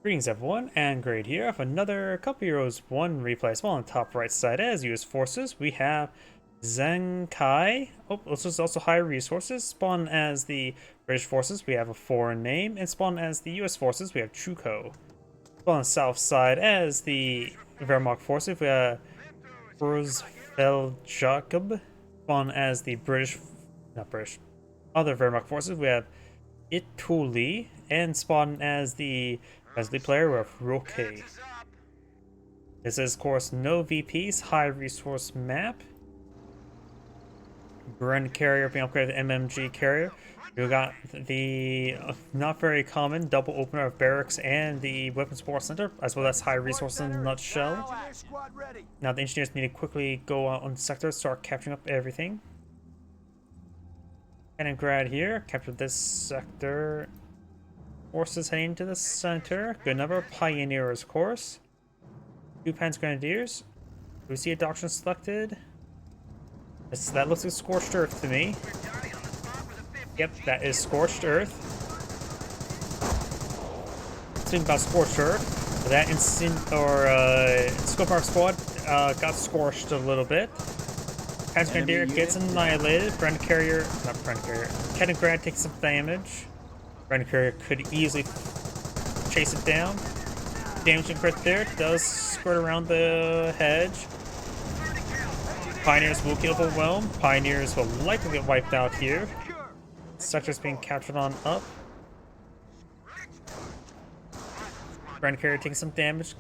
Greetings everyone, and Grade here of another Couple Heroes 1 replay. Small on the top right side as US forces, we have Zhangkai. Oh, this is also high resources. Spawn as the British forces, we have a foreign name, and spawn as the US forces, we have chuko. Spawn on the south side as the Wehrmacht forces, we have CreutzfeldJak0b. Spawn as the other Wehrmacht forces, we have Ittully, and spawn as the Leslie player with Rokie. This is, of course, no VPs, high resource map. Bren carrier being upgraded to MMG carrier. You got the not very common double opener of barracks and the weapons support center, as well as high resources in a nutshell. Now the engineers need to quickly go out on sectors, start capturing up everything. Grad here, capture this sector. Forces heading to the center. Good number of pioneers, of course. 2 Panzer Grenadiers. Do we see a doctrine selected? That looks like Scorched Earth to me. Yep, that is Scorched Earth. Speaking about Scorched Earth, that Scope Arc Squad got scorched a little bit. Panzer Grenadier gets annihilated. Grad takes some damage. Bren carrier could easily chase it down. Damaging crit there. Does squirt around the hedge. Pioneers will get overwhelmed. Pioneers will likely get wiped out here. Sector's being captured on up. Bren carrier taking some damage.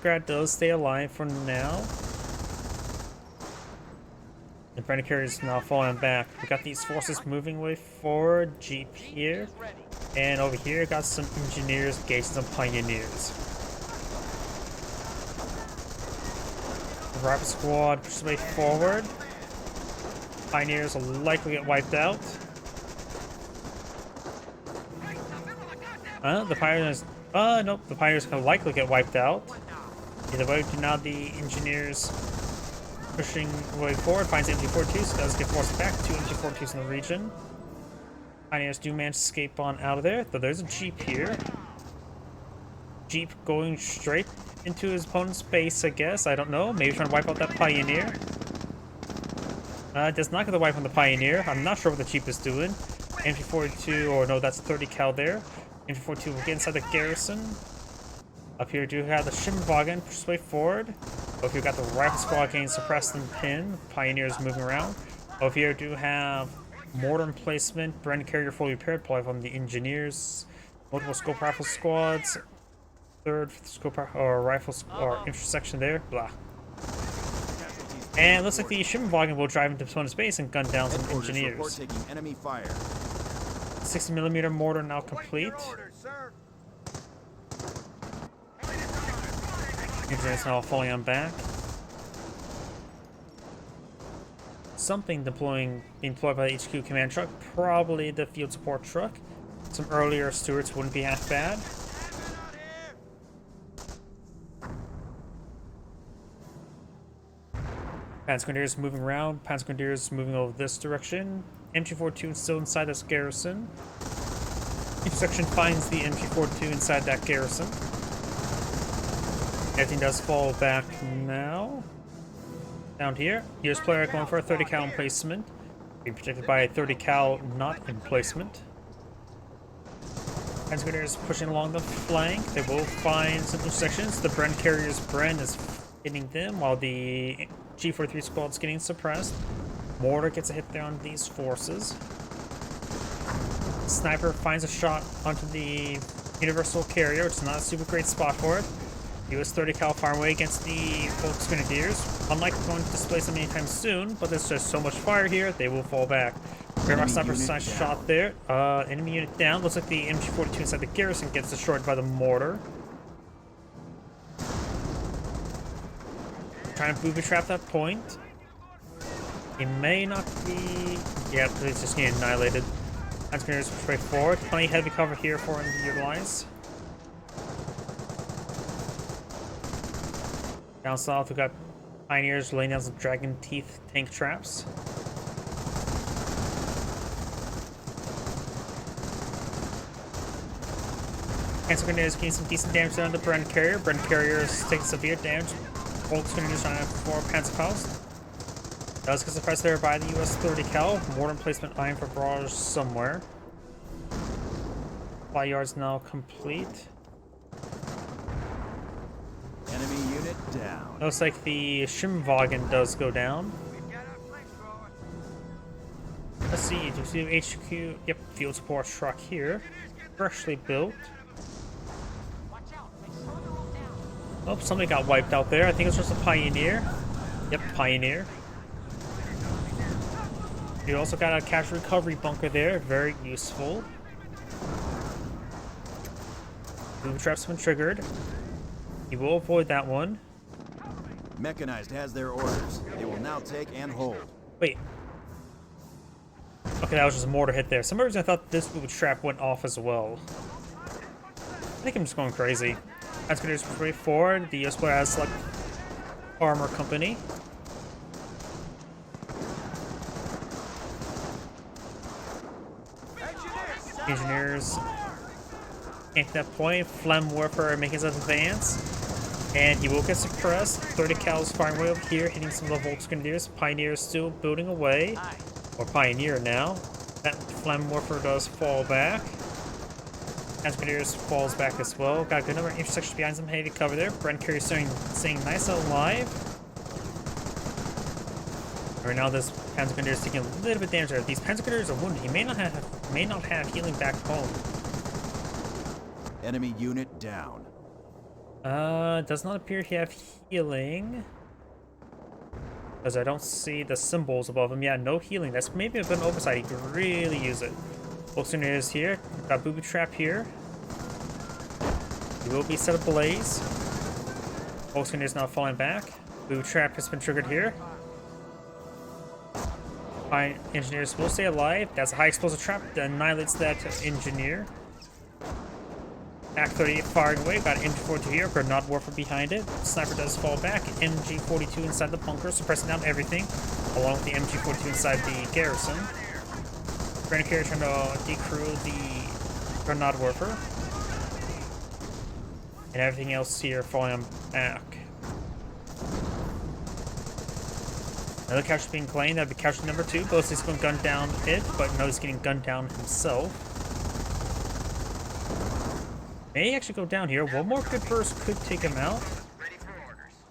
Grad does stay alive for now. The Bren carrier is now falling back. We got these forces moving way forward. Jeep here. And over here, got some engineers engaging some pioneers. Rapid squad pushes way forward. Pioneers will likely get wiped out. The pioneers. Nope. The pioneers can likely get wiped out. Either way, now the engineers pushing way forward finds MG42, so does get forced back. 2 MG42s in the region. Pioneers do manage to escape on out of there, though there's a Jeep here. Jeep going straight into his opponent's base, I guess. I don't know. Maybe trying to wipe out that Pioneer. Does not get the wipe on the Pioneer. I'm not sure what the Jeep is doing. MG42, or no, that's 30 cal there. MG42 will get inside the garrison. Up here, do have the Shimwagen push way forward. Over here, got the Rifle Squad getting suppressed and pinned. Pioneers moving around. Over here, do have mortar emplacement, Bren carrier fully repaired, probably from the engineers. Multiple scope rifle squads. Third scope or rifle or intersection there. Blah. And it looks like the Shimwagen will drive into opponent's base and gun down some engineers. 60mm mortar now complete. Engineers now falling on back. Something being deployed by the HQ command truck, probably the field support truck. Some earlier Stuarts wouldn't be half bad. Panzer Grenadiers moving around. Panzer Grenadiers moving over this direction. MG42 still inside this garrison. Each section finds the MG42 inside that garrison. Everything does fall back now. Down here, US player going for a 30 cal emplacement. Being protected by a 30 cal not emplacement. Panzer Grenadiers pushing along the flank. They will find some intersections. The Bren carrier's Bren is hitting them while the G43 squad is getting suppressed. Mortar gets a hit there on these forces. Sniper finds a shot onto the universal carrier, which is not a super great spot for it. US 30 cal far away against the Volks Grenadiers. Unlike going to displace them anytime soon, but there's just so much fire here, they will fall back. Wehrmacht sniper's nice shot there. Enemy unit down. Looks like the MG42 inside the garrison gets destroyed by the mortar. Trying to booby trap that point. He may not be. Yep, he's just getting annihilated. Panzer Grenadiers push way forward. Plenty of heavy cover here for him to utilize. Down south, we've got Pioneers laying down some Dragon Teeth tank traps. Cancer Grenadiers getting some decent damage on the Bren Carrier. Bren Carrier is taking severe damage. Volks Grenadiers trying to have 4 Panzerfaust. Does get suppressed there by the US 30 cal. Mortar placement iron for barrage somewhere. Fly yards now complete. Enemy unit down. Looks like the Schimwagen does go down. Let's see, do you see HQ? Yep, field support truck here. Freshly built. Oh, somebody got wiped out there. I think it's just a Pioneer. Yep, Pioneer. You also got a cash recovery bunker there. Very useful. Booby trap's been triggered. You will avoid that one. Mechanized has their orders. They will now take and hold. Wait. Okay, that was just a mortar hit there. Some reason I thought this booby trap went off as well. I think I'm just going crazy. That's going to just way forward. The US player has select armor company. Engineers at that point. Flem Warfare making his advance. And he will get suppressed. 30 cals firing way over here, hitting some of the Volks Grenadiers. Pioneer is still building away. Or Pioneer now. That Flem Warfare does fall back. Grenadiers falls back as well. Got a good number of intersections behind some heavy cover there. Bren Carrier staying nice and alive. Right now, this Panzer Grenadier is taking a little bit damage there. These Panzer Grenadiers are wounded. He may not have healing back home. Enemy unit down. Does not appear to have healing. Because I don't see the symbols above him. Yeah, no healing. That's maybe a bit of an oversight. He could really use it. Volks Grenadiers here. Got booby trap here. He will be set ablaze. Volks Grenadiers now falling back. Booby trap has been triggered here. Engineers will stay alive. That's a high explosive trap that annihilates that engineer. Ak-38 firing away. Got MG42 here. Grenade Warfare behind it. Sniper does fall back. MG42 inside the bunker, suppressing down everything, along with the MG42 inside the garrison. Bren Carrier trying to decrew the Grenade Warfare. And everything else here falling back. Another capture being claimed. That'd be capture number 2. Both is going to gun down it, but no, he's getting gunned down himself. May actually go down here. One more good burst could take him out.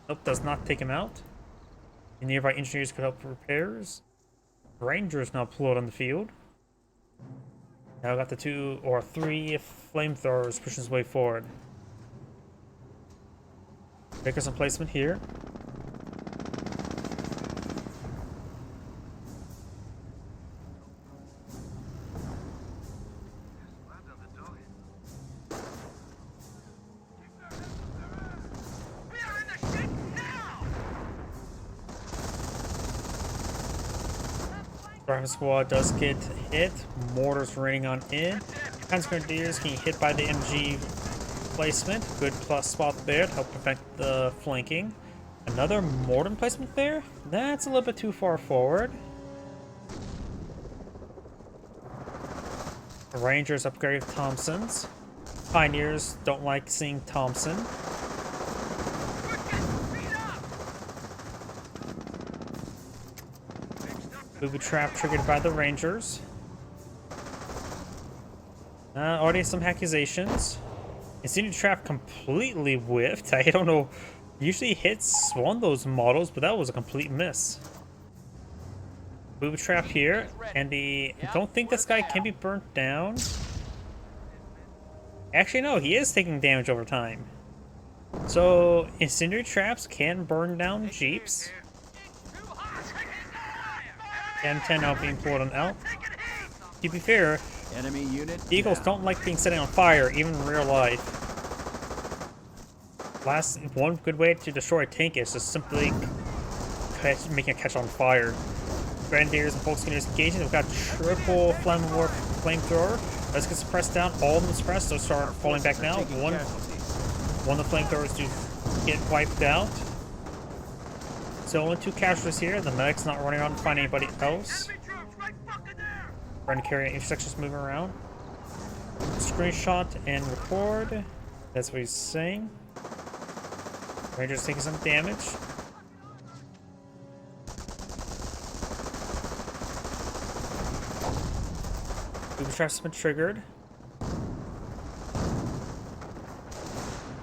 Nope, does not take him out. The nearby engineers could help with repairs. Rangers now pulled on the field. Now got the 2 or 3 flamethrowers pushing his way forward. Make some placement here. Driving squad does get hit. Mortars raining on in. Panzer Grenadiers getting hit by the MG placement. Good plus spot there to help prevent the flanking. Another mortar placement there? That's a little bit too far forward. Rangers upgrade Thompsons. Pioneers don't like seeing Thompson. Booby trap triggered by the Rangers. Already some accusations. Incendiary trap completely whiffed. I don't know. Usually hits one of those models, but that was a complete miss. Booby trap here, and I don't think this guy can be burnt down. Actually, no, he is taking damage over time. So incendiary traps can burn down jeeps. M10 now being pulled on out. To be fair, enemy unit Eagles don't like being set on fire, even in real life. One good way to destroy a tank is just simply making it catch on fire. Grenadiers and Volks Grenadiers engaging. We've got triple flamethrower. Let's get suppressed down. All of them suppressed, so start falling back now. One of the flamethrowers do get wiped out. So only 2 casualties here. The medic's not running around to find anybody else. Bren Carrier intersections moving around. Screenshot and record. That's what he's saying. Ranger's taking some damage. Booby traps have been triggered.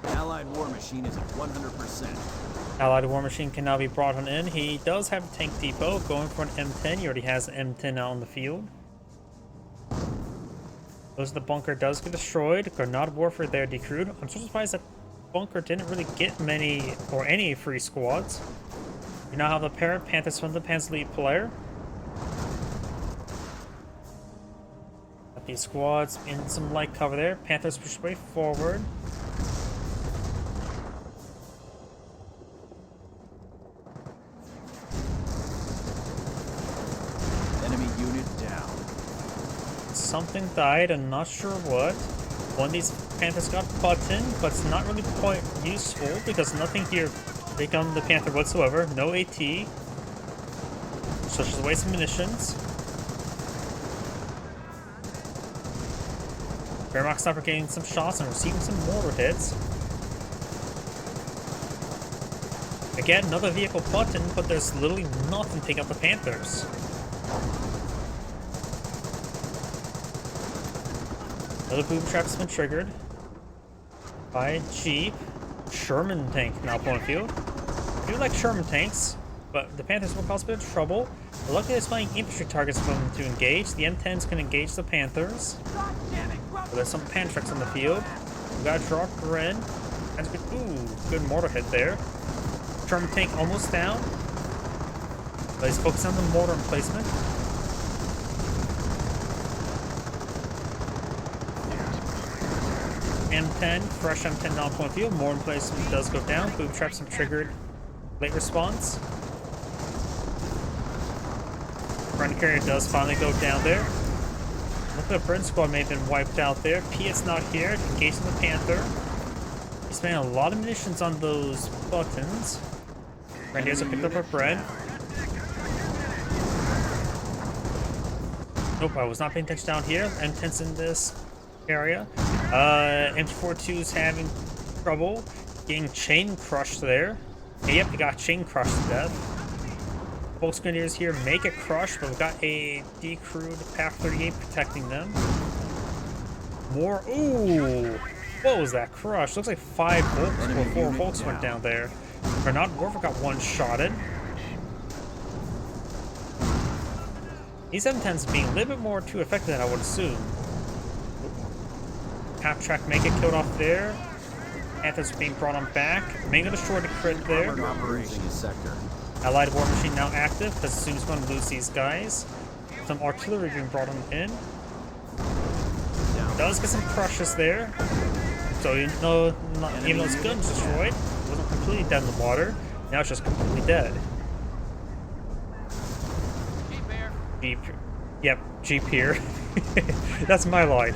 Allied war machine is at 100%. Allied War Machine can now be brought on in. He does have a tank depot going for an M10. He already has an M10 out on the field. Those the bunker does get destroyed. Grenade warfare there decrewed. I'm so surprised that bunker didn't really get many or any free squads. You now have the pair of Panthers from the Panzer Elite player. Got these squads in some light cover there. Panthers push way forward. Enemy unit down. Something died, I'm not sure what. One of these Panthers got buttoned, but it's not really quite useful because nothing here take on the Panther whatsoever. No AT. So just a waste of munitions. Wehrmacht Sniper getting some shots and receiving some mortar hits. Again, another vehicle button, but there's literally nothing to take out the Panthers. Another boom trap's been triggered by Jeep. Sherman tank now point field. I do like Sherman tanks, but the Panthers will cause a bit of trouble. But luckily, there's plenty infantry targets for them to engage. The M10s can engage the Panthers. But there's some Pantrix on the field. We got a drop Gren. That's good. Ooh, good mortar hit there. Sherman tank almost down. But he's focused on the mortar emplacement. M10, fresh M10 down point field. More emplacement does go down. Boom traps have triggered. Late response. Front carrier does finally go down there. Look at the Brin squad may have been wiped out there. Piet's not here. Engaging the Panther. He's spending a lot of munitions on those buttons. Grenadiers have picked up our bread. Nope, I was not paying attention down here. M10's in this area. M42's having trouble getting chain crushed there. Yep, he got chain crushed to death. Both Grenadiers here make a crush, but we've got a decrewed PAC-38 protecting them. More. Ooh! What was that crush? Looks like 5 Volks or 4 Volks went down there. Grenade Warfare got one-shotted. These M10s being a little bit more too effective than I would assume. Half-track may get killed off there. Panthers being brought on back. May get destroyed a crit there. Allied War Machine now active because as soon as he's going to lose these guys. Some artillery being brought on in. Does get some crushes there. So even though his gun's destroyed, it wasn't completely dead in the water. Now it's just completely dead. Jeep. Yep, Jeep here. That's my line.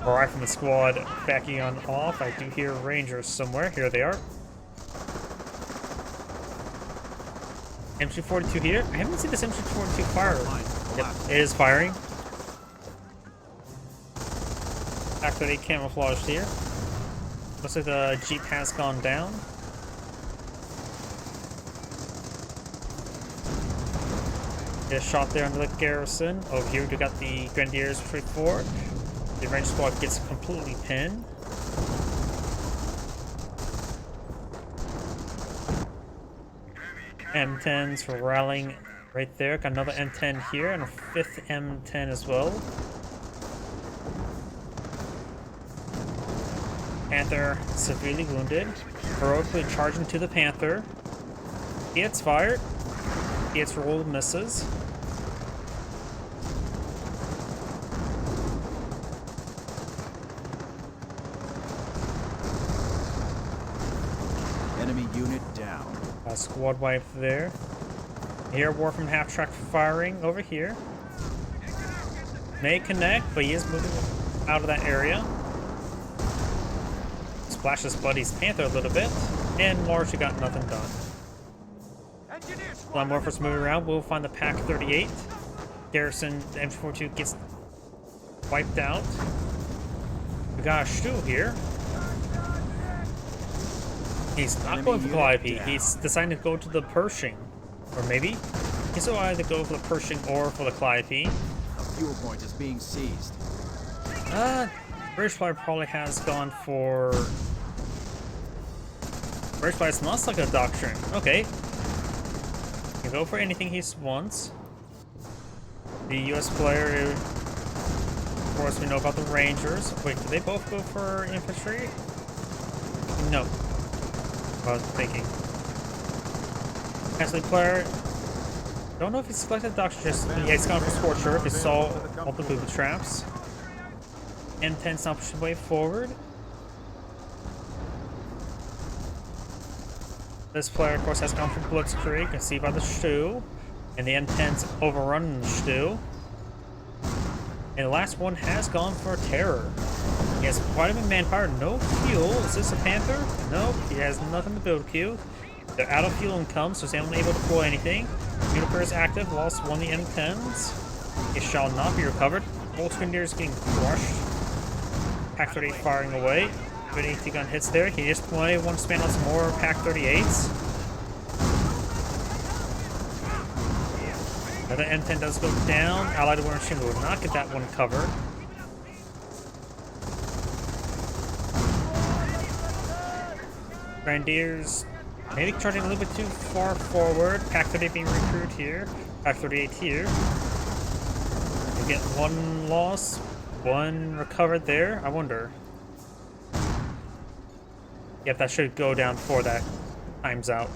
Alright, from the squad backing on off. I do hear Rangers somewhere. Here they are. MG42 here. I haven't seen this MG42 fire. Yep, it is firing. PAC-38 camouflaged here. Looks like the Jeep has gone down. Get a shot there under the garrison. Over here we got the Grenadiers straight forward. The Ranger squad gets completely pinned. M10s for rallying right there. Got another M10 here and a 5th M10 as well. Panther severely wounded. Heroically charging to the Panther. He gets fired. He gets rolled, misses. Enemy unit down. Squad wipe there. Air war from half-track firing over here. May connect, but he is moving out of that area. Splashes Buddy's Panther a little bit, and largely got nothing done. While Morphers moving around, we'll find the PAC-38. Garrison, the M42 gets wiped out. We got a Stu here. He's not Enemy going for unit Calliope. down. He's deciding to go to the Pershing. Or maybe? He's will either go for the Pershing or for the Calliope. A fuel point is being seized. British player probably has gone for... British player's not like a doctrine. Okay. He can go for anything he wants. The US player, of course, we know about the Rangers. Wait, do they both go for infantry? No. I was thinking. Actually, player, don't know if he selected Doctor just. Yeah, he's gone for Scorcher if he saw all the booby traps. M10's now pushing way forward. This player, of course, has gone for Blitzkrieg. You can see by the Stu. And the M10's overrunning the Stu. And the last one has gone for Terror. He has quite a bit of manpower, no fuel. Is this a Panther? Nope, he has nothing to build queue. They're out of fuel and come, so he's unable to deploy anything. Uniper is active, lost one of the M10s. It shall not be recovered. Both Grenadiers getting crushed. Pack 38 firing away. Good AT gun hits there. He just want to spam on some more Pack 38s. Another M10 does go down. Allied War Machine will not get that one covered. Grenadiers maybe charging a little bit too far forward. Pack 38 being recruited here. Pack 38 here. We get one loss, one recovered there. I wonder. Yep, that should go down before that time's out.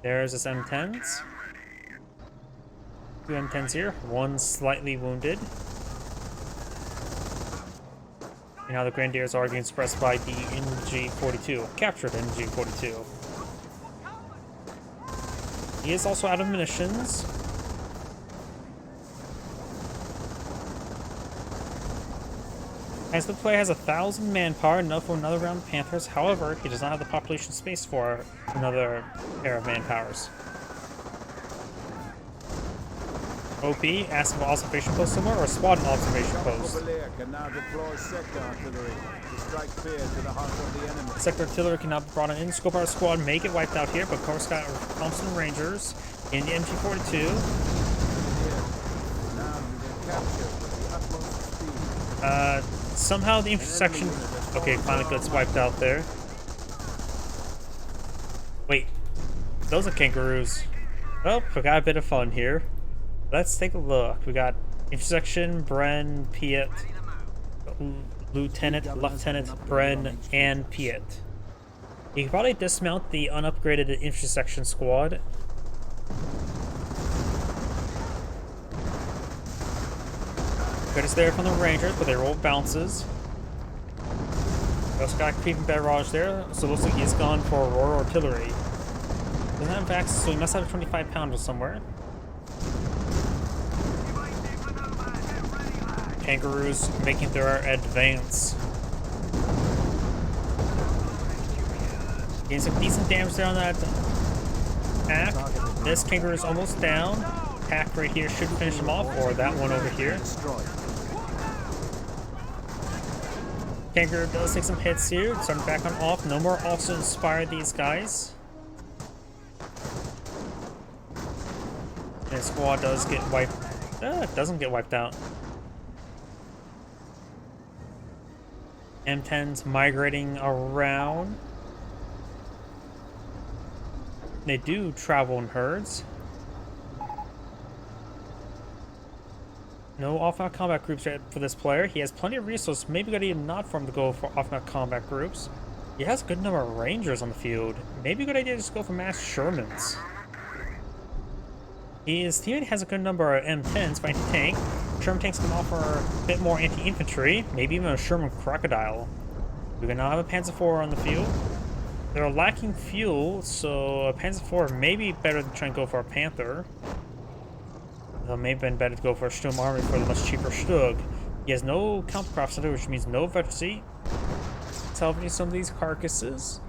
There's his M10s. Two M10s here, one slightly wounded. And now the Grenadiers are being suppressed by the NG-42. Captured NG-42. He is also out of munitions. As the player has 1,000 manpower, enough for another round of Panthers. However, he does not have the population space for another pair of manpowers. OP asks for observation post somewhere or squad observation post. Can now deploy sector artillery to strike fear to the heart of the enemy. Sector artillery cannot be brought in. Scope our squad may get wiped out here, but of course got Thompson Rangers in the MG-42. Now you can capture with the utmost speed. Somehow the intersection... Okay, finally gets wiped out there. Wait, those are kangaroos. Well, we got a bit of fun here. Let's take a look. We got intersection, Bren, Piet, Lieutenant, Bren, and Piet. You can probably dismount the unupgraded intersection squad. Good is there from the Rangers, but they roll bounces. We also got Creeping Barrage there, so it looks like he's gone for Aurora Artillery. Doesn't have Vax, so he must have a 25 pounder somewhere. Kangaroos making their advance. Getting some decent damage there on that pack. This kangaroo is almost down. Pack right here should finish him off, or that one over here. Kangaroo does take some hits here. Starting back on off. No more also inspire these guys. And squad does get wiped. It doesn't get wiped out. M10's migrating around. They do travel in herds. No off-map combat groups for this player. He has plenty of resources. Maybe good idea not for him to go for off-map combat groups. He has a good number of Rangers on the field. Maybe a good idea to just go for mass Shermans. His teammate has a good number of M10s for anti-tank. Sherman tanks can offer a bit more anti-infantry, maybe even a Sherman Crocodile. We can now have a Panzer IV on the field. They're lacking fuel, so a Panzer IV may be better than trying to go for a Panther. Though it may have been better to go for a Sturm Army for the much cheaper Stug. He has no countercraft center, which means no veterancy. Salvaging some of these carcasses.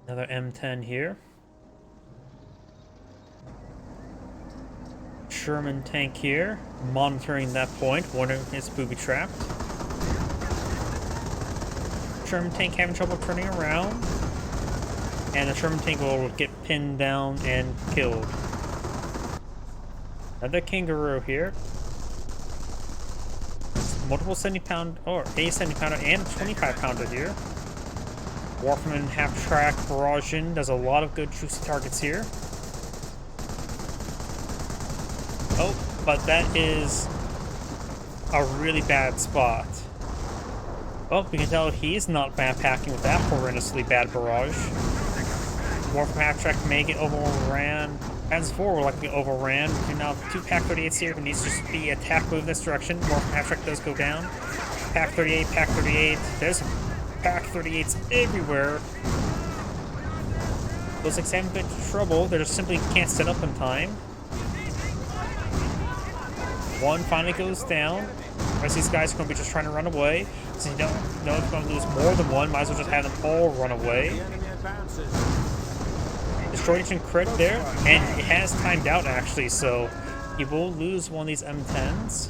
Another M10 here. German tank here, monitoring that point, wondering if it's booby trapped. German tank having trouble turning around, and the German tank will get pinned down and killed. Another kangaroo here. Multiple 70-pound, or a 70-pounder and a 25-pounder here. Warfman half-track barraging does a lot of good juicy targets here. Oh, but that is a really bad spot. Well, we can tell he's not backpacking with that horrendously bad barrage. Warfman half-track may get overran. As forward, likely overran. We do now have 2 Pack 38s here who needs to just be attack move in this direction. Warfman half-track does go down. Pack 38, Pack 38. There's Pack 38s everywhere. Those like having a bit of trouble. They just simply can't set up in time. One finally goes down. The rest of these guys are going to be just trying to run away. So you don't know if you're going to lose more than one. Might as well just have them all run away. Destroyed each crit there, and it has timed out actually, so he will lose one of these M10s.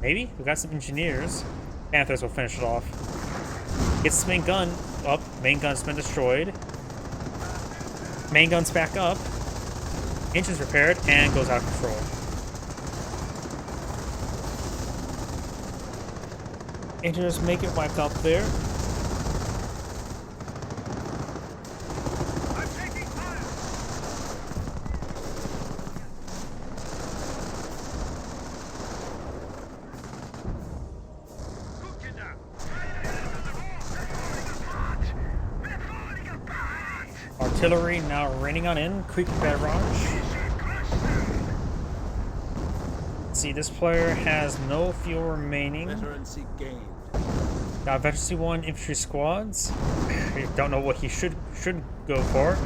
Maybe? We got some engineers. Panthers will finish it off. Gets the main gun up. Main gun's been destroyed. Main gun's back up. Engine's repaired, and goes out of control. Engineers make it wiped out there. Artillery now raining on in. Quick barrage. See, this player has no fuel remaining. Veterancy gained. Got Veterancy 1 infantry squads. I don't know what he should go for.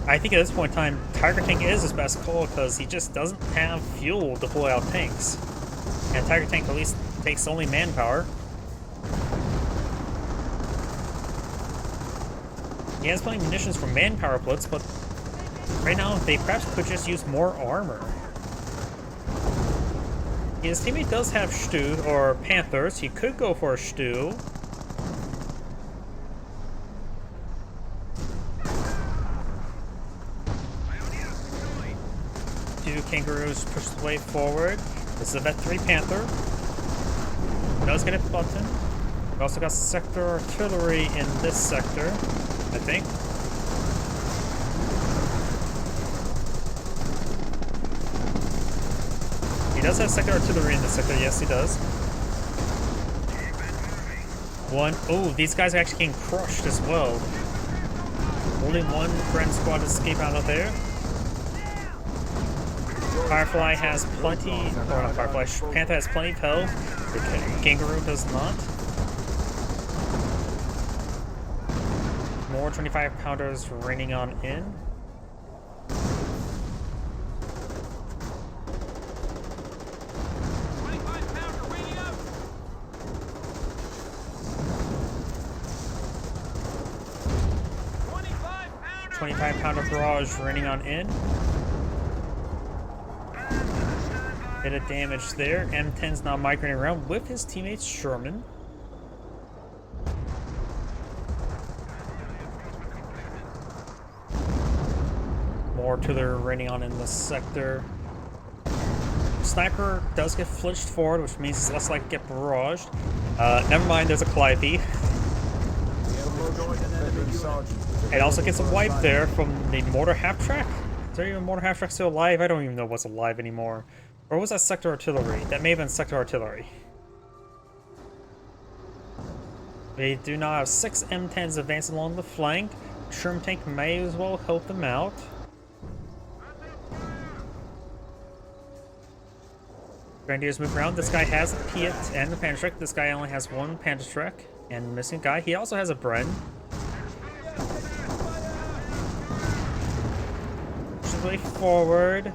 I think at this point in time, Tiger Tank is his best call because he just doesn't have fuel to pull out tanks. And Tiger Tank at least takes only manpower. He has plenty of munitions for manpower blitz, but right now they perhaps could just use more armor. His teammate does have Stu, or Panthers. He could go for a Stu. Two Kangaroos push the way forward. This is a Vet 3 Panther. Does get a button. We also got sector artillery in this sector, I think. He does have sector artillery in this sector, yes he does. Oh, these guys are actually getting crushed as well. Only one friend squad escape out of there. Firefly has plenty, or not Firefly, Panther has plenty of health. The Kangaroo does not. More 25-pounders raining on in. £25-pounder barrage raining on in. Bit of damage there. M10's now migrating around with his teammates Sherman. More to their raining on in this sector. Sniper does get flinched forward, which means it's less likely to get barraged. Never mind, there's a Calliope. It also gets a wipe there from the mortar half-track. Is there even mortar half-track still alive? I don't even know what's alive anymore. Or was that sector artillery? That may have been sector artillery. They do now have 6 M10s advancing along the flank. Sherman tank may as well help them out. Grenadiers move around. This guy has a Piet and a Panzerschreck. This guy only has one Panzerschreck and missing guy. He also has a Bren. Push his way forward.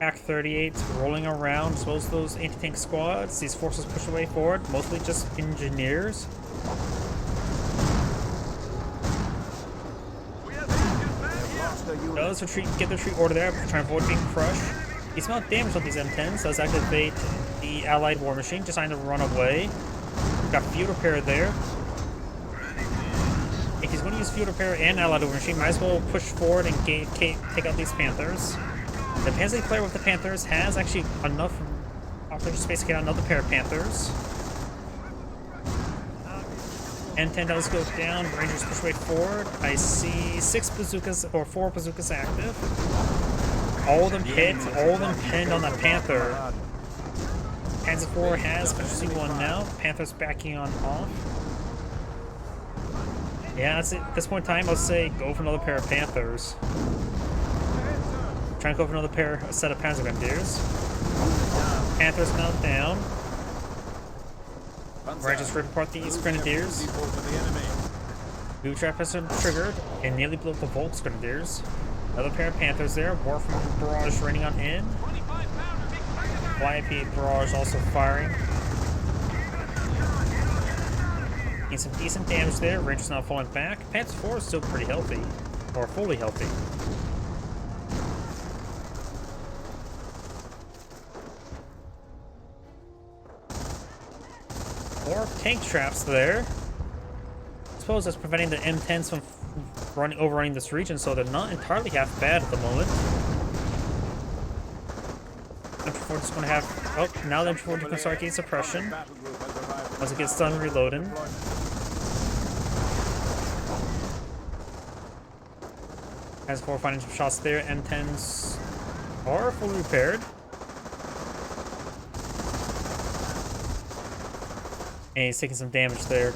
Pack 38 rolling around as well as those anti-tank squads. These forces push away forward, mostly just engineers. Does retreat, get the retreat order there, trying to avoid being crushed. Decent amount of damage on these M10s. Does activate the allied war machine, just trying to run away. We've got field repair there. If he's going to use field repair and allied war machine, might as well push forward and take out these Panthers. The Panzer player with the Panthers has actually enough offensive space to get out another pair of Panthers. M10 does go down, Rangers push way forward. I see 6 bazookas, or 4 bazookas active. All of them hit, all of them pinned on that Panther. Panzer IV has efficiency 1 now. Panther's backing on off. Yeah, that's it. At this point in time, I'll say go for another pair of Panthers. Trying to go for another set of Panzer Grenadiers. Panthers now down. Rangers rip apart these Grenadiers. Boot trap has been triggered and nearly blew up the Volks Grenadiers. Another pair of Panthers there. War from Barrage raining on in. YP Barrage also firing. Getting some decent damage there. Rangers now falling back. Panzer IV is still pretty healthy. Or fully healthy. More tank traps there. I suppose that's preventing the M10s from overrunning this region, so they're not entirely half bad at the moment. M4 is going to have... Oh, now the M4 can start getting suppression. Once it gets done reloading. Has 4 finding some shots there. M10s are fully repaired. And he's taking some damage there.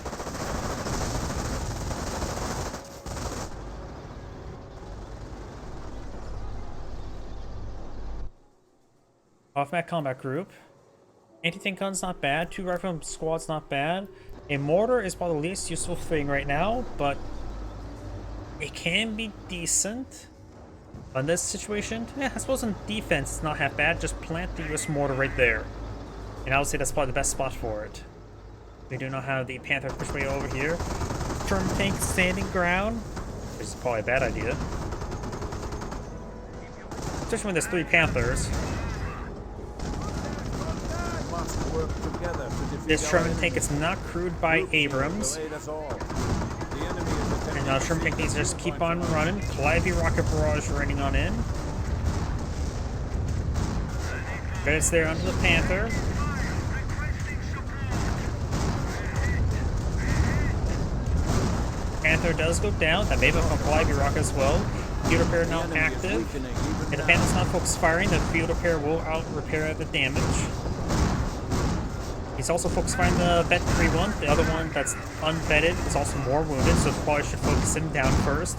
Off-map combat group. Anti-tank gun's not bad. 2 rifle squads not bad. A mortar is probably the least useful thing right now, but it can be decent. On this situation, yeah, I suppose in defense it's not half bad. Just plant the US mortar right there. And I would say that's probably the best spot for it. We do not have the Panther push way over here. German tank standing ground, which is probably a bad idea. Especially when there's 3 Panthers. This Sherman tank is not crewed by Abrams. And now Sherman tank needs to just keep on running. Calliope rocket barrage raining on in. But it's there under the Panther. Panther does go down. That may be from Calliope rocket as well. Field repair now active. If the Panther's not focused firing, the field repair will out repair the damage. He's also focused firing the vet 3-1. The other one that's unvetted is also more wounded, so probably should focus him down first.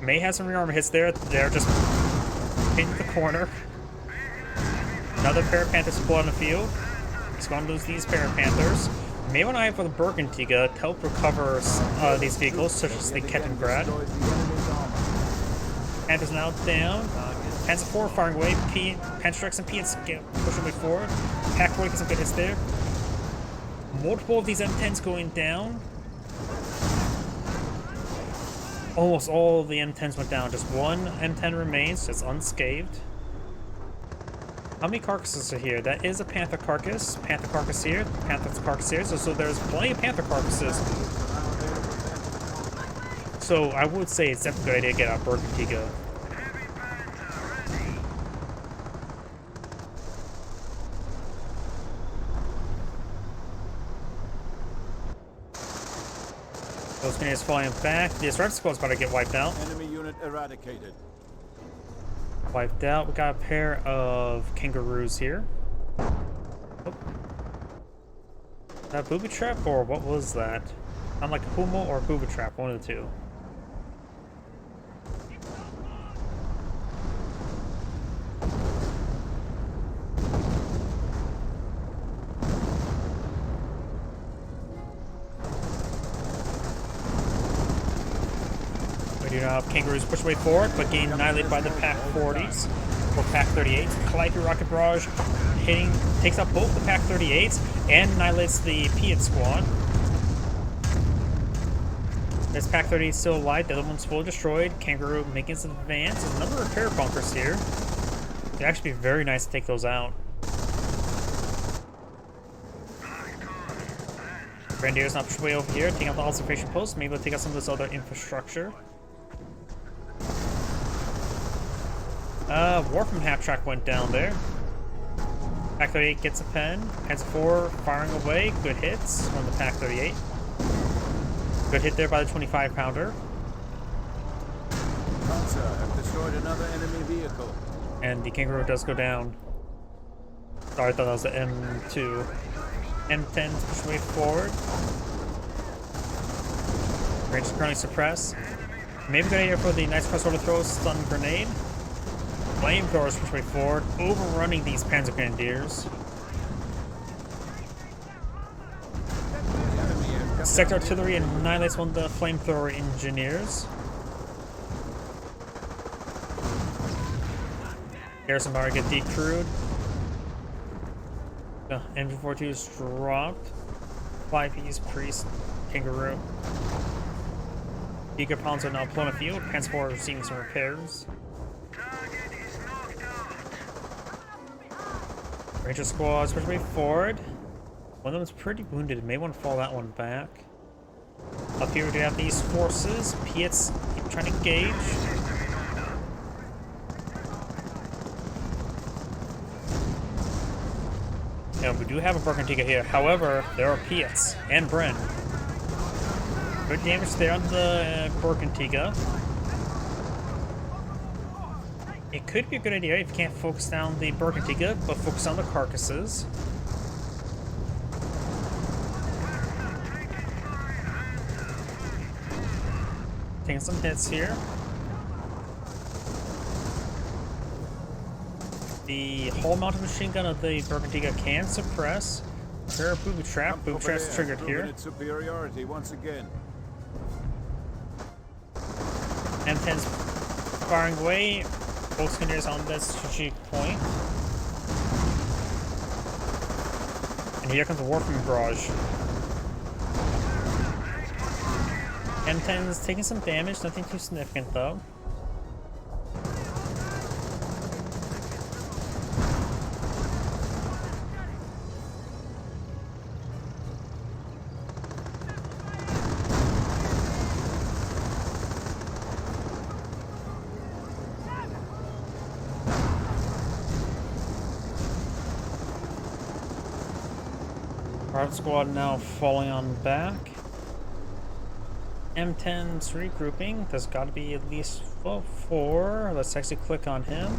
May have some rear armor hits there. They're just hitting the corner. Another pair of Panthers pull on the field. He's going to lose these pair of Panthers. May want to eye for the Bergentiga to help recover these vehicles, such as the Kettengrad. Panthers now down. Panzer IV firing away. Panzerx and Piets pushing way forward. Pack 40 gets some good hits there. Multiple of these M10s going down. Almost all of the M10s went down. Just 1 M10 remains, just unscathed. How many carcasses are here? That is a Panther carcass. Panther carcass here. Panther carcass here. So there's plenty of Panther carcasses. So I would say it's definitely a good idea to get out Bergentiga. Those grenades falling back. This rifle squad's about to get wiped out. Enemy unit eradicated. Wiped out. We got a pair of kangaroos here. Oh. That booby trap, or what was that? I'm like Hummel or booby trap, one of the two. We do not have kangaroos push way forward, but getting annihilated by the Pack 40s or Pack 38s. Calliope rocket barrage takes out both the Pack 38s and annihilates the Piet squad. This Pack 30 is still alive. The other one's fully destroyed. Kangaroo making some advance. There's a number of repair bunkers here. It'd actually be very nice to take those out. Grenadier's not pushed way over here. Taking out the observation post. Maybe we'll take out some of this other infrastructure. War from Half Track went down there. Pack 38 gets a pen. Pens 4 firing away. Good hits on the Pack 38. Good hit there by the 25-pounder. Panzer have destroyed another enemy vehicle. And the Kangaroo does go down. Sorry, I thought that was the M2. M10's push way forward. Range is currently suppressed. Maybe good idea for the nice crossover throw stun grenade. Flamethrowers push way forward, overrunning these Panzer Grenadiers. Sector Artillery annihilates one of the Flamethrower Engineers. Garrison Bar get decrewed. The MG42 is dropped. 5P's Priest, Kangaroo. Giga Pounds are now pulling a field. Pants 4 are receiving some repairs. Ranger squads push way forward. One of them's pretty wounded. May want to fall that one back. Up here we do have these forces. Piets keep trying to engage. And we do have a Berkantiga here. However, there are Piets and Bren. Good damage there on the Berkantiga. It could be a good idea if you can't focus down the Berkantiga, but focus on the carcasses. Taking some hits here. The hull-mounted machine gun of the Berkantiga can suppress. There are booby trap. Booby trap's triggered here. Superiority once again. M10's firing away. Both Skinners on that strategic point. And here comes the Warframe Barrage. M10's taking some damage, nothing too significant though. Guard squad now falling on back. M10's regrouping. There's got to be at least 4. Let's actually click on him.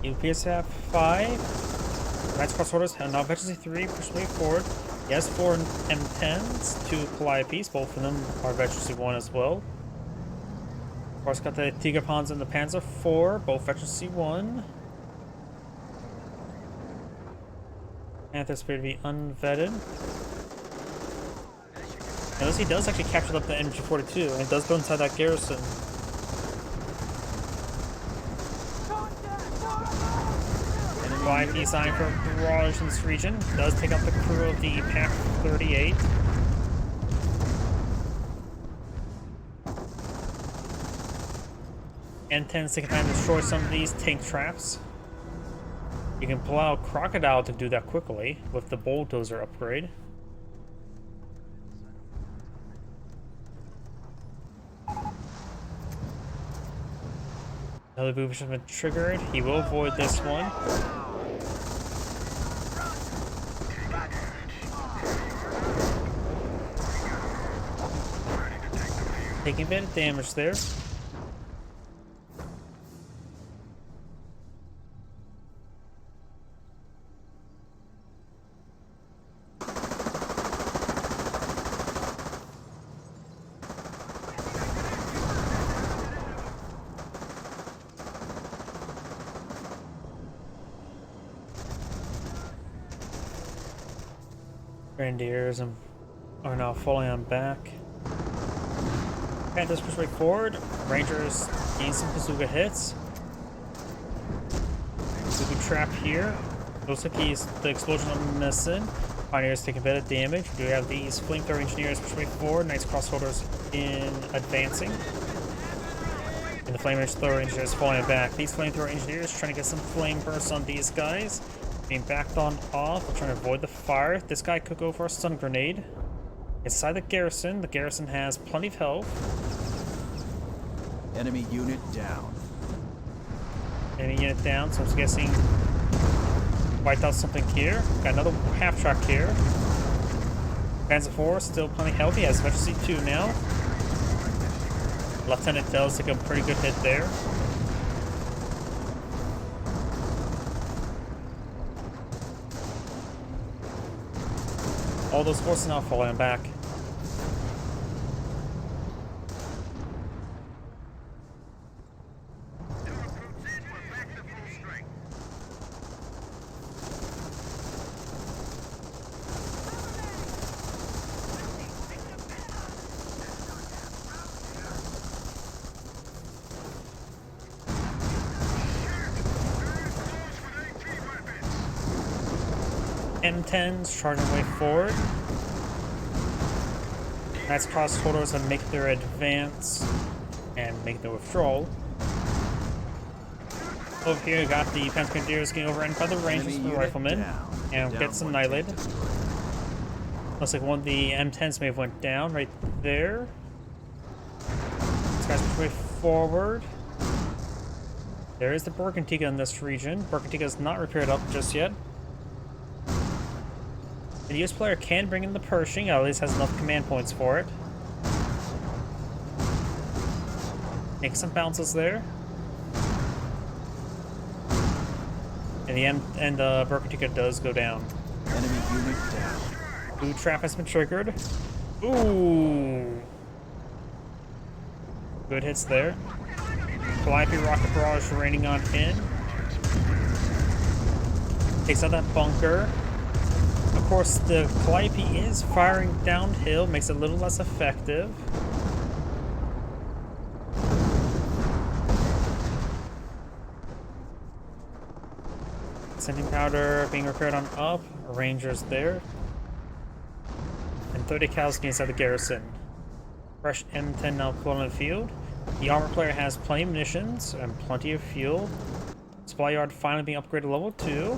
He appears to have 5. Knights cross orders. Now Veterancy 3 push way forward. He has 4 M10s, 2 Calliope's. Both of them are Veterancy 1 as well. Of course, got the Tigapons and the Panzer 4, both Veterancy 1. Panthers appear to be unvetted. Notice he does actually capture up the MG42 and it does go inside that garrison. YP sign for barrage in this region. Does take out the crew of the Pack 38. N10's taking time to destroy some of these tank traps. You can pull out Crocodile to do that quickly with the bulldozer upgrade. Another boob has been triggered. He will avoid this one. Taking a bit of damage there. Grenadiers are now falling on back. Panthers push way forward. Rangers gain some bazooka hits. Bazooka trap here. Looks like the explosion of missing. Pioneers take a bit of damage. We do have these flamethrower engineers push way forward. Nice crossholders in advancing. And the flamethrower engineers falling back. These flamethrower engineers trying to get some flame bursts on these guys. Being backed on off. They're trying to avoid the fire. This guy could go for a stun grenade. Inside the garrison has plenty of health. Enemy unit down. Enemy unit down, so I'm guessing wiped out something here. Got another half track here. Panzer IV still plenty healthy, has efficiency 2 now. Lieutenant does take a pretty good hit there. All those forces now falling back. M10s charging way forward. Nice crossholders that make their advance and make their withdrawal. Over here, we got the Panzer Grenadiers getting overrun by the Rangers and the Riflemen, and get some annihilated. Looks like one of the M10s may have went down right there. This guy's push way forward. There is the Bergantiga in this region. Bergantiga is not repaired up just yet. The US player can bring in the Pershing, at least has enough command points for it. Make some bounces there. And the Bergantiga does go down. Enemy unit down. Blue trap has been triggered. Ooh. Good hits there. Calliope rocket barrage raining on in. Takes out that bunker. Of course, the Calliope is firing downhill, makes it a little less effective. Sending powder being repaired on up. Rangers there. And 30 cows inside the garrison. Fresh M10 now put on the field. The armor player has plenty of munitions and plenty of fuel. Supply yard finally being upgraded to level 2.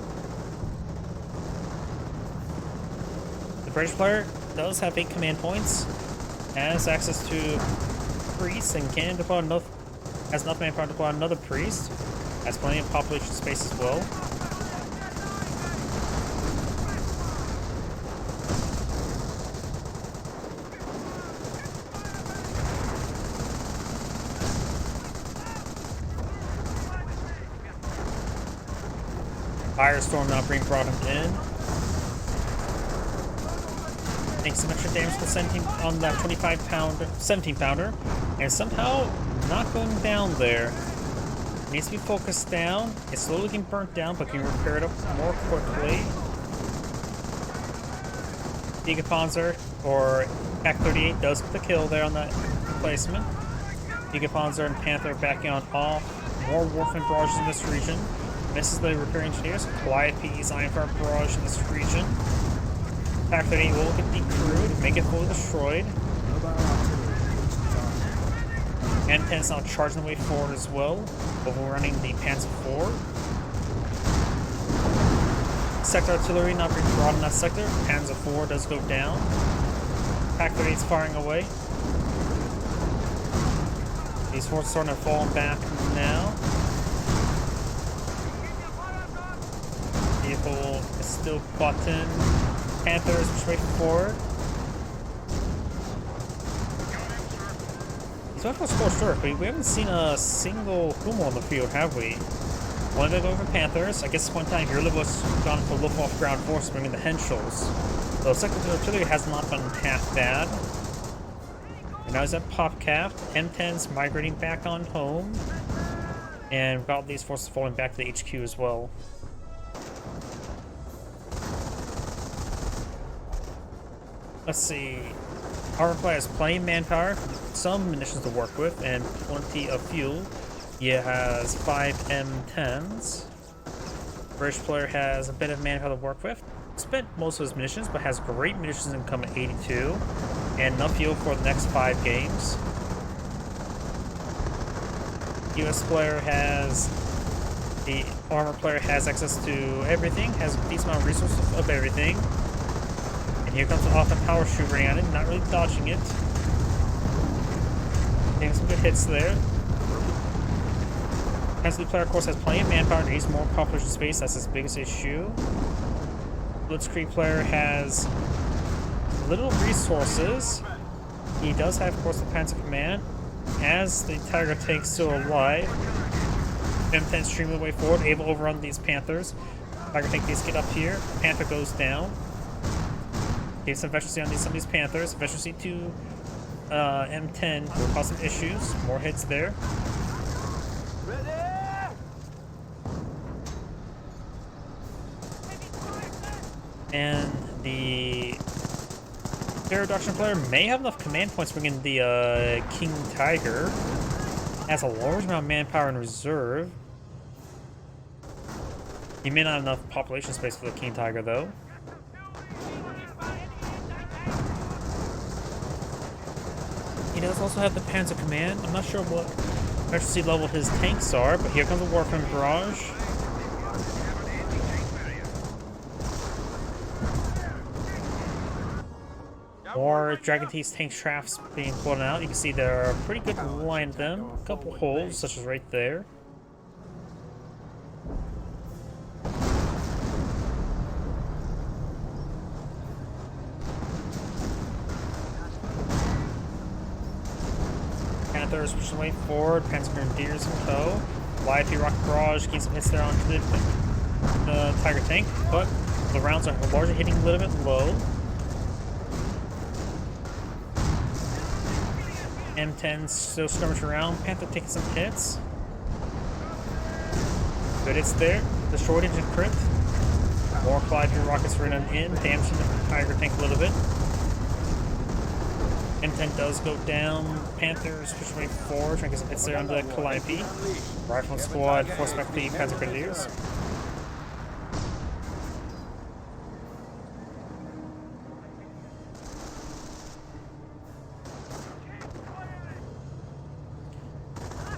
British player does have 8 command points, has access to priests, and can deploy enough, has enough manpower to deploy another priest, has plenty of population space as well. Firestorm now being brought in. Takes some extra damage to the 17 on that 17 pounder, and somehow not going down there. It needs to be focused down. It's slowly getting burnt down, but can repair it up more quickly. Gigapanzer or Pak-38 does get the kill there on that replacement. Gigapanzer and Panther backing on off. More Warfin barrages in this region. Misses the repair engineers. Calliope's Iron Fire barrage in this region. Pak-38 will get decrewed, make it fully destroyed. M10 is now charging the way forward as well, overrunning the Panzer IV. Sector artillery not being brought in that sector. Panzer IV does go down. Pak-38 is firing away. These forces starting to fall back now. Vehicle is still button. Panthers straight forward. So that was scorched earth, but we haven't seen a single Humo on the field, have we? One to go for Panthers. I guess one time Hurley was gone for Luftwaffe ground force, bringing the Henschels. So second artillery has not been half bad. And now he's at Popcap. M10's migrating back on home. And we've got these forces falling back to the HQ as well. Let's see. Our player has plenty of manpower, some munitions to work with, and plenty of fuel. He has 5 M10s. British player has a bit of manpower to work with. spent most of his munitions, but has great munitions income at 82, and enough fuel for the next 5 games. US player has, the armor player has access to everything, has a decent amount of resources of everything. And here comes the offensive power shooting on it, not really dodging it. Getting some good hits there. Intensity player, of course, has plenty of manpower and needs more population space. That's his biggest issue. Blitzkrieg player has little resources. He does have, of course, the Panzer Command. As the Tiger tank still alive, M10 streaming the way forward, able to overrun these Panthers. Tiger tank needs to get up here. Panther goes down. Gave some efficiency on some of these Panthers. Efficiency to M10 will cause some issues. More hits there. And the Reduction player may have enough command points to bring in the King Tiger. Has a large amount of manpower in reserve. He may not have enough population space for the King Tiger, though. He does also have the Panzer Command. I'm not sure what efficiency level his tanks are, but here comes the Warframe Barrage. More Dragon Teeth tank traps being pulled out. You can see there are a pretty good line of them. A couple holes, such as right there. Panthers pushing way forward. Panzer Grenadiers in tow. YP Rocket Barrage gains some hits there onto the Tiger tank, but the rounds are largely hitting a little bit low. M10's still skirmishing around. Panther taking some hits. Good hits there. The short engine crit. More Clyde rockets running in, damaging the Tiger tank a little bit. M10 does go down. Panthers pushing way forward, trying to get some hits there under the Calliope. Rifle squad force back the Panzer Grenadiers.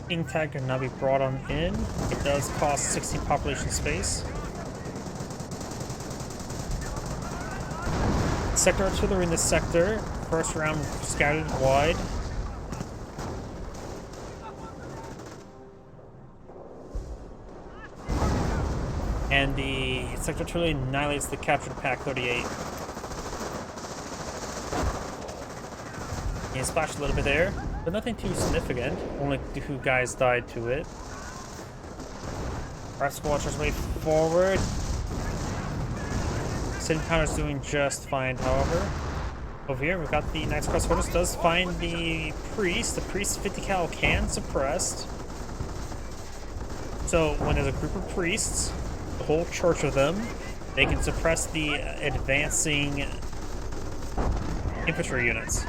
King Tiger can now be brought on in. It does cost 16 population space. Sector artillery in this sector. First round scattered wide. And the sector artillery annihilates the captured Pack 38. He splashed a little bit there, but nothing too significant. Only 2 guys died to it. Our squadron's way forward. City Pounder's doing just fine, however. Over here, we've got the Knights Cross Horse does find the Priest. The Priest's 50 cal can suppressed. So when there's a group of priests, the whole church of them, they can suppress the advancing infantry units.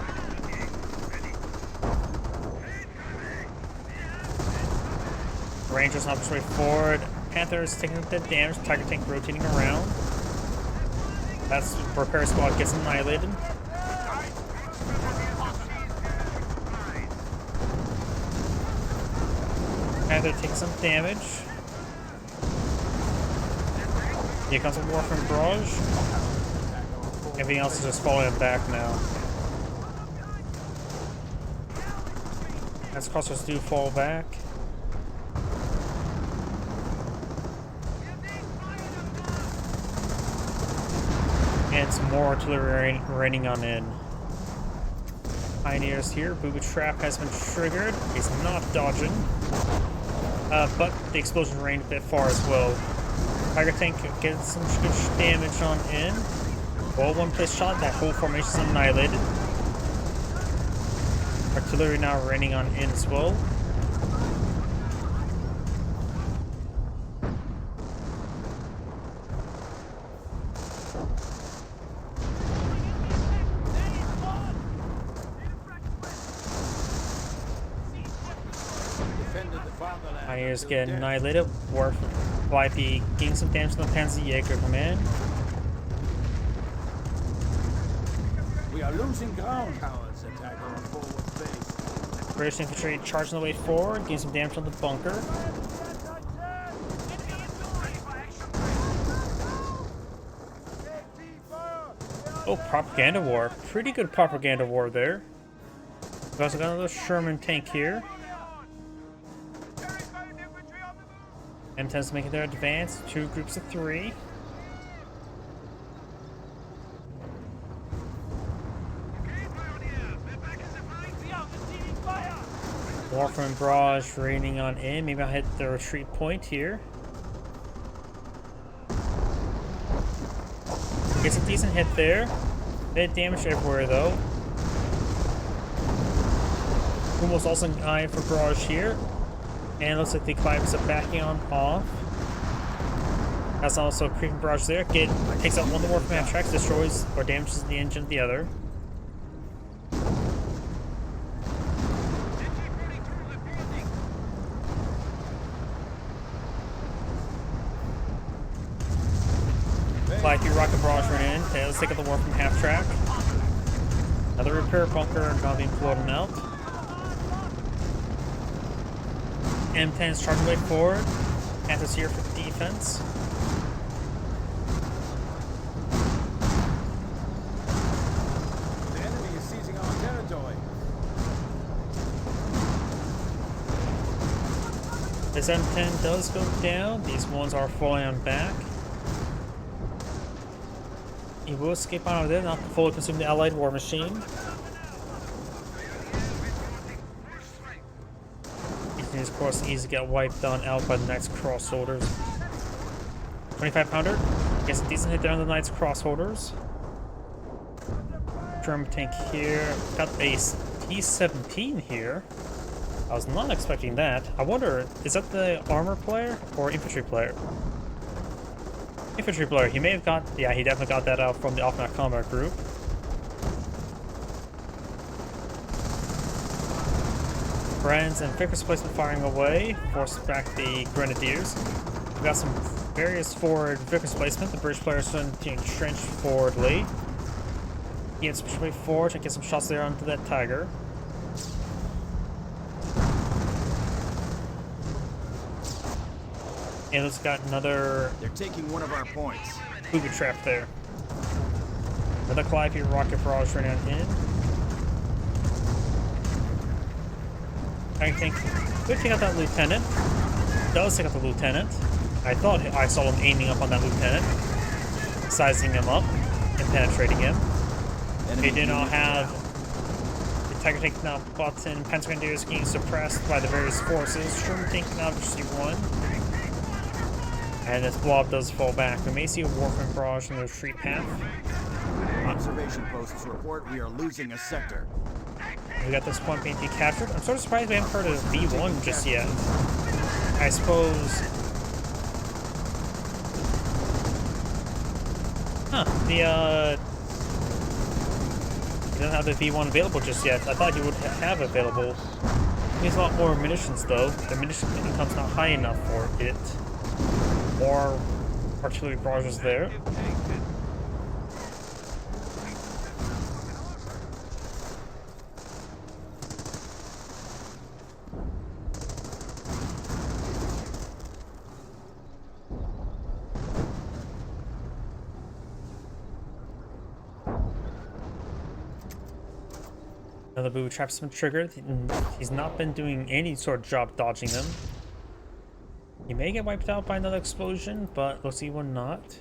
Rangers on his way forward. Panthers taking a bit of damage. Tiger tank rotating around. That's repair squad gets annihilated. Panther takes some damage. Here comes a Warframe Barrage. Everything else is just falling back now. As crossers do fall back. And some more artillery raining on in. Pioneers here. Booby Trap has been triggered. He's not dodging. But the explosion rained a bit far as well. Tiger tank gets some good damage on in. Well, one place shot, that whole formation is annihilated. Artillery now raining on in as well. Pioneers get annihilated. Warp YP gains some damage from the Panzer Jaeger command. We are losing ground. Cowards attack our forward base. British infantry charging the way forward, getting some damage on the bunker. Oh, propaganda war. Pretty good propaganda war there. We've also got another Sherman tank here. M10's making their advance. 2 groups of 3. Warframe barrage raining on in. Maybe I'll hit the retreat point here. Gets a decent hit there. Bit damage everywhere though. Almost also an eye for barrage here. And it looks like the climbers are backing on off. That's also a creeping barrage there. Takes out one of the warframe half tracks, destroys or damages the engine of the other. Like your rocket barrage ran in. Okay, let's take out the warframe half track. Another repair bunker now being floated out. M10's charging way forward. Panthers here for defense. The enemy is seizing our territory. This M10 does go down. These ones are falling on back. He will escape out of there, not fully consume the Allied war machine. He can, of course, easily get wiped on out by the Knights Crossholders. 25-pounder. Gets a decent hit there on the Knights Crossholders. German tank here. Got a T-17 here. I was not expecting that. I wonder, is that the armor player or infantry player? Infantry player. He may have got, yeah, he definitely got that out from the off-map combat group. Friends and Vickers placement firing away, forces back the Grenadiers. We've got some various forward Vickers placement. The British player is starting to entrench forwardly. He gets pushed way forward and get some shots there onto that Tiger. And it's got another. They're taking one of our points. Booby trap there. Another Calliope rocket barrage running in. I think could take out that lieutenant. Does take out the lieutenant. I thought I saw him aiming up on that lieutenant, sizing him up and penetrating him. They did not have the Tiger tank now button. Pentagondiers getting suppressed by the various forces. Sherman tank now just C1. And this blob does fall back. We may see a warframe barrage in the retreat path. Observation posts report we are losing a sector. We got this point being decaptured. I'm sort of surprised we haven't heard of V1 just yet. I suppose. Huh. He doesn't have the V1 available just yet. I thought he would have available. He needs a lot more munitions though. The munition income's not high enough for it. More artillery barrages there. Another booby trap's been triggered. He's not been doing any sort of job dodging them. He may get wiped out by another explosion, but looks like he will not.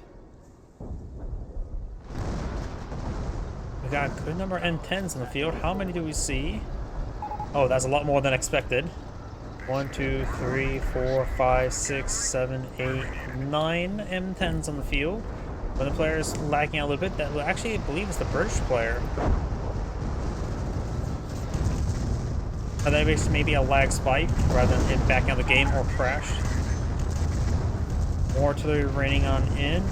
We got a good number of M10s in the field. How many do we see? Oh, that's a lot more than expected. 1, 2, 3, 4, 5, 6, 7, 8, 9 M10s on the field. When the player is lagging out a little bit, that actually I believe is the British player. And that makes maybe a lag spike rather than him backing out of the game or crash. More artillery raining on in.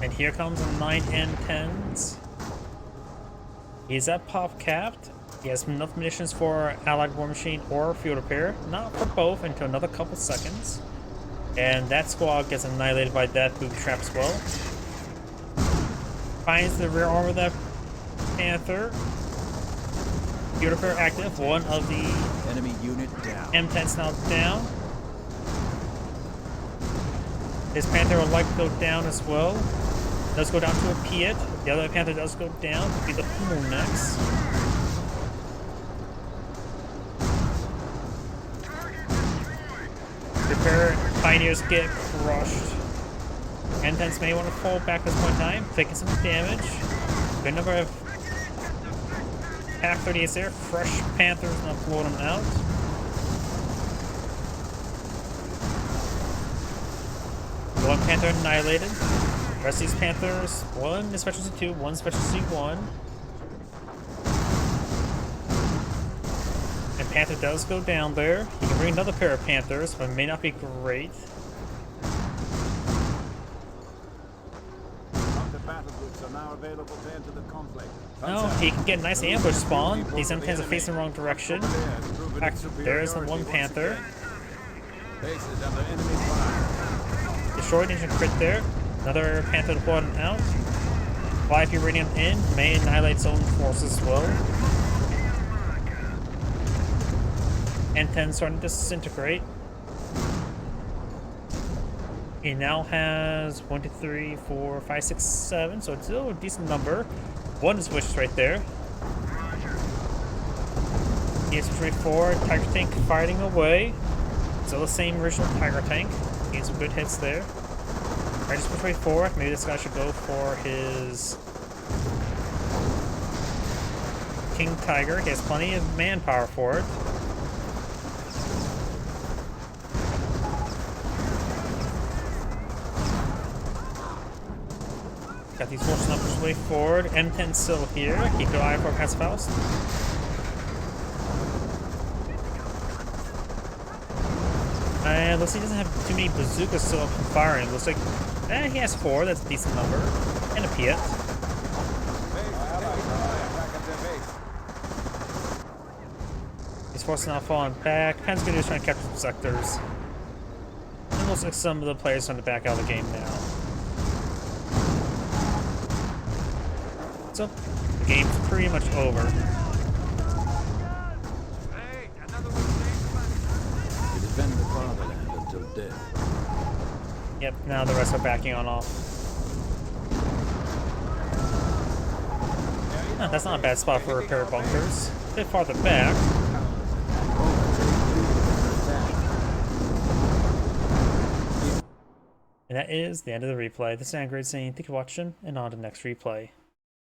And here comes a 9 M10s. He's at pop capped. He has enough munitions for Allied War Machine or field repair. Not for both until another couple seconds. And that squad gets annihilated by that booby trap as well. Finds the rear armor of that Panther. Hero pair active. One of the Enemy unit down. M10's now down. His Panther will likely go down as well. Does go down to a Piet. The other Panther does go down to be the Pummel next. The pair Pioneers get crushed. M10s may want to fall back at this point in time, taking some damage. Good number of Pack 38s there. Fresh Panthers now blow them out. One Panther annihilated. The rest of these Panthers, one is Specialty 2, one Specialty 1. And Panther does go down there. He can bring another pair of Panthers, but it may not be great. No, he can get a nice ambush spawn. These M10s are facing the wrong direction. There's the one Panther. Destroyed engine crit there. Another Panther deployed out. 5 uranium in. May annihilate its own forces as well. M10 starting to disintegrate. He now has 1, 2, 3, 4, 5, 6, 7. So it's still a decent number. One is wished right there. He has 4 Tiger Tank fighting away. Still the same original Tiger Tank. Getting some good hits there. Alright, just push way forward. Maybe this guy should go for his King Tiger. He has plenty of manpower for it. Got these forces up his way forward. M10 still here. He could eye for Past Faust. And looks like he doesn't have too many bazookas still up and firing. Looks like he has 4. That's a decent number. And a Piet. These forces now falling back. Pen's gonna do is try to capture some sectors. And looks like some of the players are trying to back out of the game now. So, the game's pretty much over. Defend the fatherland until death. Yep, now the rest are backing on off. Oh, that's not a bad spot for repair bunkers. A bit farther back. And that is the end of the replay. This is Grade saying thank you for watching, and on to the next replay.